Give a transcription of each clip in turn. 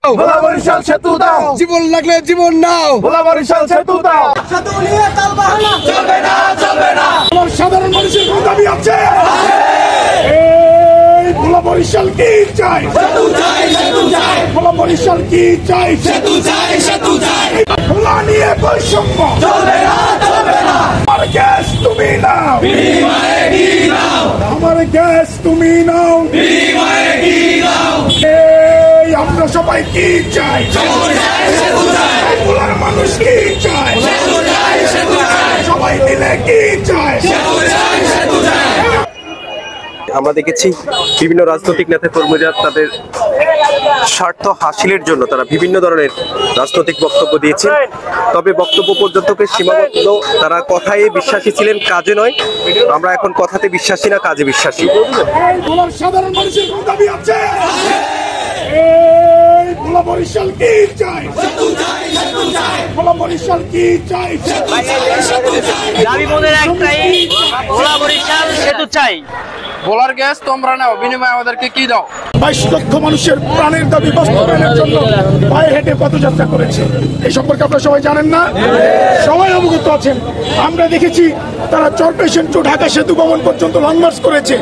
ভোলা বরিশাল সেতু দাও, জীবন লাগলে জীবন নাও, ভোলা বরিশাল সেতু দাও। সেতু নিয়ে তালবাহানা চলবে না, চলবে না। আমার সাধারণ মানুষের কোনো দাবি আছে? এই ভোলা বরিশাল কি চাই? সেতু চাই, সেতু চাই, ভোলা বরিশাল কি চাই? সেতু চাই, সেতু চাই। ভোলা নিয়ে বৈষম্য চলবে না, চলবে না। আমার গ্যাস তুমি নাও, বিনিময়ে কি নাও, আমার গ্যাস তুমি নাও। বিনিময়ে কি নাও। এই আমরা সবাই কি চাই? সেতু চাই, সেতু চাই, ভোলার মানুষ কি চাই? সেতু চাই, সেতু চাই, সবাই মিলে কি চাই? সেতু চাই, সেতু চাই। আমরা দেখেছি বিভিন্ন রাজনৈতিক নেতা কর্মীরা তাদের স্বার্থ হাসিলের জন্য তারা বিভিন্ন ধরনের রাজনৈতিক বক্তব্য দিয়েছেন, তবে বক্তব্য পর্যন্তকে সীমাবদ্ধ। তারা কথায় বিশ্বাসী ছিলেন, কাজে নয়। আমরা এখন কথাতে বিশ্বাসী না, কাজে বিশ্বাসী। এই ভোলার সাধারণ মানুষের কোনো দাবি আছে? এই ভোলা বরিশাল কি চাই? সেতু চাই, সেতু চাই, ভোলা বরিশাল কি চাই? সেতু চাই। দাবি মোদের একটাই, ভোলা বরিশাল সেতু চাই। ভোলার গ্যাস তোমরা নাও, বিনিময়ে আমাদেরকে কি দাও? 22 লক্ষ মানুষের প্রাণের দাবি বাস্তবায়নের জন্য পায়ে হেঁটে পদযাত্রা করেছে। এই সম্পর্কে আপনারা সবাই জানেন না? সবাই অবগত আছেন। আমরা দেখেছি তারা চরপেশন টু ঢাকা সেতু ভবন পর্যন্ত লং মার্চ করেছে।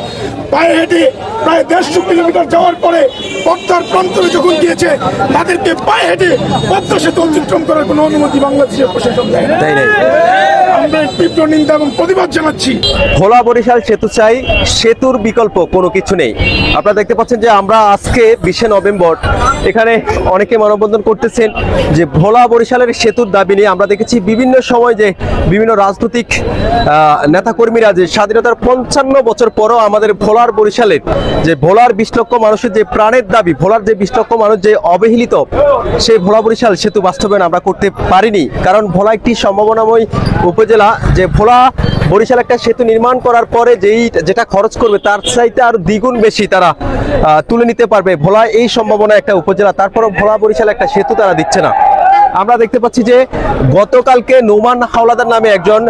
পায়ে হেঁটে প্রায় 150 কিলোমিটার যাওয়ার পরে পদ্মার প্রান্তরে যখন গিয়েছে, তাদেরকে পায়ে হেঁটে পদ্মা সেতু অতিক্রম করার কোনো অনুমতি বাংলাদেশের প্রশাসন দেয় না। আমরা তীব্র নিন্দা এবং প্রতিবাদ জানাচ্ছি। ভোলা বরিশাল সেতু চাই, সেতুর বিকল্প কোনো কিছু নেই। আপনারা দেখতে পাচ্ছেন যে আমরা আজকে 20শে নভেম্বর এখানে অনেকে মানববন্ধন করতেছেন যে ভোলা বরিশালের সেতুর দাবি নিয়ে। আমরা দেখেছি বিভিন্ন সময় যে বিভিন্ন রাজনৈতিক নেতাকর্মীরা যে স্বাধীনতার 55 বছর পরও আমাদের ভোলার বরিশালের যে ভোলার 20 লক্ষ মানুষের যে প্রাণের দাবি, ভোলার যে 20 লক্ষ মানুষ যে অবহেলিত, সেই ভোলা বরিশাল সেতু বাস্তবায়ন আমরা করতে পারিনি। কারণ ভোলা একটি সম্ভাবনাময় উপজেলা, যে ভোলা বরিশাল একটা সেতু নির্মাণ করার পরে যেটা খরচ করবে তার চাইতে আর দ্বিগুণ বেশি তারা তুলে নিতে পারবে। ভোলা এই সম্ভাবনা একটা উপজেলা, তারপরও ভোলা বরিশাল একটা সেতু তারা দিচ্ছে না। আমরা দেখতে পাচ্ছি যে গতকালকে নোমান হাওলাদার নামে একজন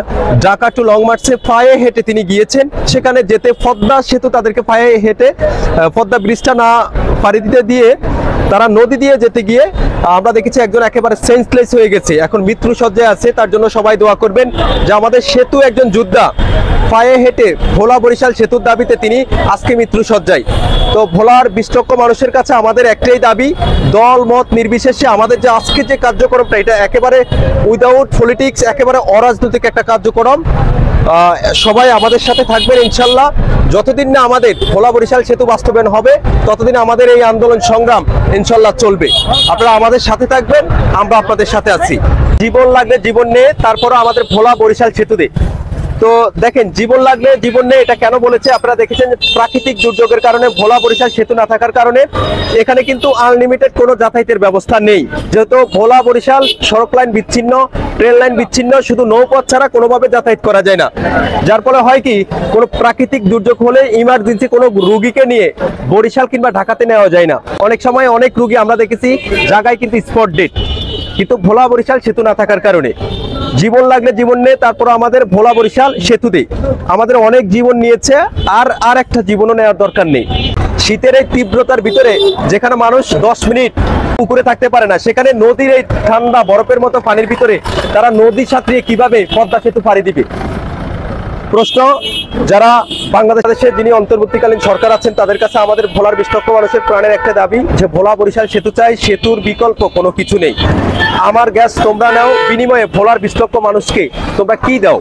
ঢাকা টু লং মার্চে পায়ে হেঁটে তিনি গিয়েছেন। সেখানে যেতে পদ্মা সেতু তাদেরকে পায়ে হেঁটে পদ্মা ব্রিজটা না পাড়ি দিতে দিয়ে তারা নদী দিয়ে যেতে গিয়ে আমরা দেখেছি একজন একেবারে সেন্সলেস হয়ে গেছে, এখন মৃত্যু সজ্জায় আছে। তার জন্য সবাই দোয়া করবেন যে আমাদের সেতু একজন যোদ্ধা পায়ে হেঁটে ভোলা বরিশাল সেতুর দাবিতে তিনি আজকে মৃত্যু সজ্জায়। তো ভোলার 20 লক্ষ মানুষের কাছে আমাদের একটাই দাবি, দল মত নির্বিশেষে আমাদের যে আজকে যে কার্যক্রমটা, এটা একেবারে উইদাউট পলিটিক্স, একেবারে অরাজনৈতিক একটা কার্যক্রম। সবাই আমাদের সাথে থাকবেন ইনশাল্লাহ। যতদিন না আমাদের ভোলা বরিশাল সেতু বাস্তবায়ন হবে, ততদিন আমাদের এই আন্দোলন সংগ্রাম ইনশাল্লাহ চলবে। আপনারা আমাদের সাথে থাকবেন, আমরা আপনাদের সাথে আছি। জীবন লাগলে জীবন নিয়ে, তারপরে আমাদের ভোলা বরিশাল সেতু দে। তো দেখেন, জীবন লাগলে জীবন নেই, এটা কেন বলেছে? আপনারা দেখেছেন প্রাকৃতিক দুর্যোগের কারণে ভোলা বরিশাল সেতু না থাকার কারণে এখানে কিন্তু আনলিমিটেড কোনো যাতায়াতের ব্যবস্থা নেই। যেহেতু ভোলা বরিশাল সড়ক লাইন বিচ্ছিন্ন, ট্রেন লাইন বিচ্ছিন্ন, শুধু নৌপথ ছাড়া কোনোভাবে যাতায়াত করা যায় না। যার ফলে হয় কি, কোনো প্রাকৃতিক দুর্যোগ হলে ইমার্জেন্সি কোনো রুগীকে নিয়ে বরিশাল কিংবা ঢাকাতে নেওয়া যায় না। অনেক সময় অনেক রুগী আমরা দেখেছি জায়গায় কিন্তু স্পট ডেট, কিন্তু ভোলা বরিশাল সেতু না থাকার কারণে। জীবন লাগলে জীবন নেই, তারপর আমাদের ভোলা বরিশাল সেতু দেই। আমাদের অনেক জীবন নিয়েছে, আর একটা জীবনও নেওয়ার দরকার নেই। শীতের এই তীব্রতার ভিতরে যেখানে মানুষ 10 মিনিট পুকুরে থাকতে পারে না, সেখানে নদীর এই ঠান্ডা বরফের মতো পানির ভিতরে তারা নদী সাঁতরিয়ে কিভাবে পদ্মা সেতু পাড়ি দিবে? প্রশ্ন যারা বাংলাদেশে যিনি অন্তর্বর্তীকালীন সরকার আছেন তাদের কাছে আমাদের ভোলার 20 লক্ষ মানুষের প্রাণের একটা দাবি যে ভোলা বরিশাল সেতু চাই, সেতুর বিকল্প কোনো কিছু নেই। আমার গ্যাস তোমরা নাও, বিনিময়ে ভোলার 20 লক্ষ মানুষকে তোমরা কি দাও?